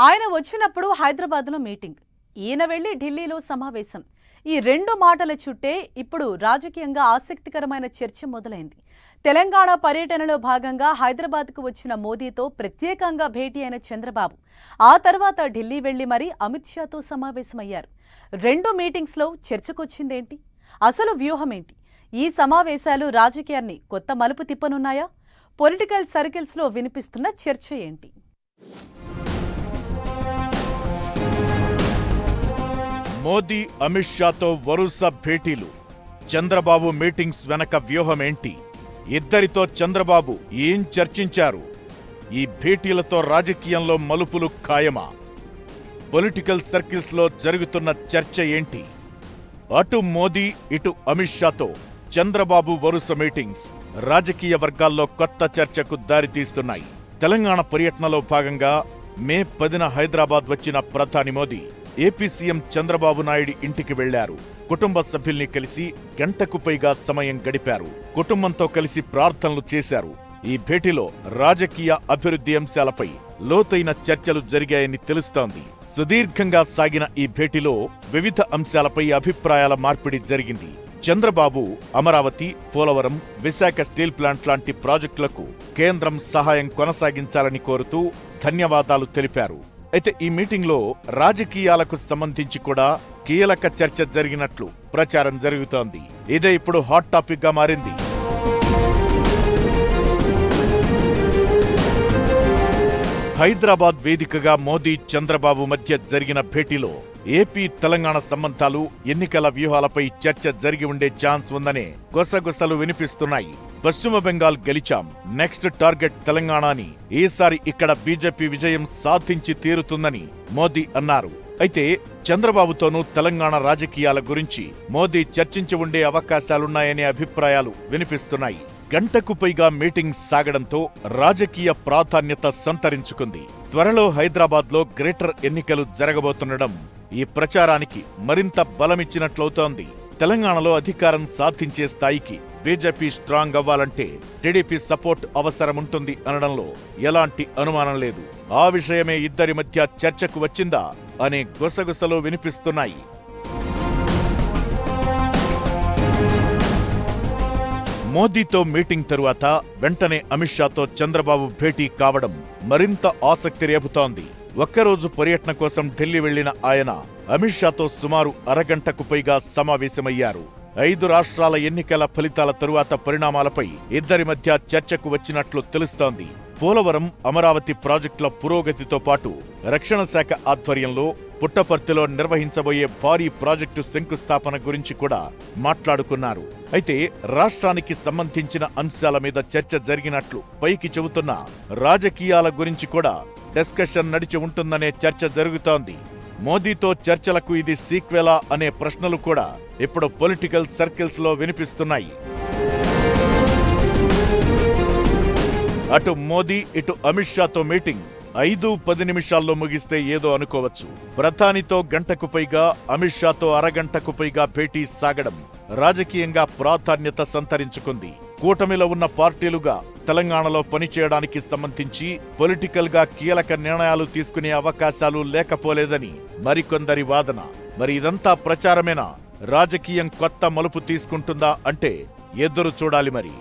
ఆయన వచ్చినప్పుడు హైదరాబాద్లో మీటింగ్, ఈయన వెళ్లి ఢిల్లీలో సమావేశం. ఈ రెండు మాటల చుట్టే ఇప్పుడు రాజకీయంగా ఆసక్తికరమైన చర్చ మొదలైంది. తెలంగాణ పర్యటనలో భాగంగా హైదరాబాద్కు వచ్చిన మోదీతో ప్రత్యేకంగా భేటీ అయిన చంద్రబాబు ఆ తర్వాత ఢిల్లీ వెళ్లి మరీ అమిత్ షాతో సమావేశమయ్యారు. రెండు మీటింగ్స్లో చర్చకొచ్చిందేంటి? అసలు వ్యూహమేంటి? ఈ సమావేశాలు రాజకీయాన్ని కొత్త మలుపు తిప్పనున్నాయా? పొలిటికల్ సర్కిల్స్లో వినిపిస్తున్న చర్చ ఏంటి? మోదీ అమిత్ షాతో వరుస భేటీలు. చంద్రబాబు మీటింగ్స్ వెనక వ్యూహమేంటి? ఇద్దరితో చంద్రబాబు ఏం చర్చించారు? ఈ భేటీలతో రాజకీయంలో మలుపులు ఖాయమా? పొలిటికల్ సర్కిల్స్లో జరుగుతున్న చర్చ ఏంటి? అటు మోదీ ఇటు అమిత్ షాతో చంద్రబాబు వరుస మీటింగ్స్ రాజకీయ వర్గాల్లో కొత్త చర్చకు దారితీస్తున్నాయి. తెలంగాణ పర్యటనలో భాగంగా మే 10న హైదరాబాద్ వచ్చిన ప్రధాని మోదీ ఏపీ సీఎం చంద్రబాబు నాయుడు ఇంటికి వెళ్లారు. కుటుంబ సభ్యుల్ని కలిసి గంటకు పైగా సమయం గడిపారు. కుటుంబంతో కలిసి ప్రార్థనలు చేశారు. ఈ భేటీలో రాజకీయ అభివృద్ధి అంశాలపై లోతైన చర్చలు జరిగాయని తెలుస్తోంది. సుదీర్ఘంగా సాగిన ఈ భేటీలో వివిధ అంశాలపై అభిప్రాయాల మార్పిడి జరిగింది. చంద్రబాబు అమరావతి, పోలవరం, విశాఖ స్టీల్ ప్లాంట్ లాంటి ప్రాజెక్టులకు కేంద్రం సహాయం కొనసాగించాలని కోరుతూ ధన్యవాదాలు తెలిపారు. అయితే ఈ మీటింగ్లో రాజకీయాలకు సంబంధించి కూడా కీలక చర్చ జరిగినట్లు ప్రచారం జరుగుతోంది. ఇదే ఇప్పుడు హాట్ టాపిక్ గా మారింది. హైదరాబాద్ వేదికగా మోదీ చంద్రబాబు మధ్య జరిగిన భేటీలో ఏపీ తెలంగాణ సంబంధాలు, ఎన్నికల వ్యూహాలపై చర్చ జరిగి ఉండే ఛాన్స్ ఉందనే గుసగుసలు వినిపిస్తున్నాయి. పశ్చిమ బెంగాల్ గెలిచాం, నెక్స్ట్ టార్గెట్ తెలంగాణ అని, ఈసారి ఇక్కడ బీజేపీ విజయం సాధించి తీరుతుందని మోదీ అన్నారు. అయితే చంద్రబాబుతోనూ తెలంగాణ రాజకీయాల గురించి మోదీ చర్చించి ఉండే అవకాశాలున్నాయనే అభిప్రాయాలు వినిపిస్తున్నాయి. గంటకు పైగా మీటింగ్ సాగడంతో రాజకీయ ప్రాధాన్యత సంతరించుకుంది. త్వరలో హైదరాబాద్లో గ్రేటర్ ఎన్నికలు జరగబోతుండడం ఈ ప్రచారానికి మరింత బలమిచ్చినట్లవుతోంది. తెలంగాణలో అధికారం సాధించే స్థాయికి బీజేపీ స్ట్రాంగ్ అవ్వాలంటే టీడీపీ సపోర్ట్ అవసరముంటుంది అనడంలో ఎలాంటి అనుమానం లేదు. ఆ విషయమే ఇద్దరి మధ్య చర్చకు వచ్చిందా అనే గుసగుసలు వినిపిస్తున్నాయి. మోదీతో మీటింగ్ తరువాత వెంటనే అమిత్ షాతో చంద్రబాబు భేటీ కావడం మరింత ఆసక్తి రేపుతోంది. ఒక్కరోజు పర్యటన కోసం ఢిల్లీ వెళ్లిన ఆయన అమిత్ షాతో సుమారు అరగంటకు పైగా సమావేశమయ్యారు. 5 రాష్ట్రాల ఎన్నికల ఫలితాల తరువాత పరిణామాలపై ఇద్దరి మధ్య చర్చకు వచ్చినట్లు తెలుస్తోంది. పోలవరం, అమరావతి ప్రాజెక్టుల పురోగతితో పాటు రక్షణ శాఖ ఆధ్వర్యంలో పుట్టపర్తిలో నిర్వహించబోయే భారీ ప్రాజెక్టు శంకుస్థాపన గురించి కూడా మాట్లాడుకున్నారు. అయితే రాష్ట్రానికి సంబంధించిన అంశాల మీద చర్చ జరిగినట్లు పైకి చెబుతున్న రాజకీయాల గురించి కూడా డిస్కషన్ నడిచి ఉంటుందనే చర్చ జరుగుతోంది. మోదీతో చర్చలకు ఇది సీక్వెలా అనే ప్రశ్నలు కూడా ఇప్పుడు పొలిటికల్ సర్కిల్స్ లో వినిపిస్తున్నాయి. అటు మోదీ ఇటు అమిత్ షాతో మీటింగ్ 5-10 నిమిషాల్లో ముగిస్తే ఏదో అనుకోవచ్చు. ప్రధానితో గంటకు పైగా, అమిత్ షాతో అరగంటకు పైగా భేటీ సాగడం రాజకీయంగా ప్రాధాన్యత సంతరించుకుంది. కూటమిలో ఉన్న పార్టీలుగా తెలంగాణలో పనిచేయడానికి సంబంధించి పొలిటికల్ గా కీలక నిర్ణయాలు తీసుకునే అవకాశాలు లేకపోలేదని మరికొందరి వాదన. మరి ఇదంతా ప్రచారమేనా? రాజకీయం కొత్త మలుపు తీసుకుంటుందా అంటే ఎదురు చూడాలి మరి.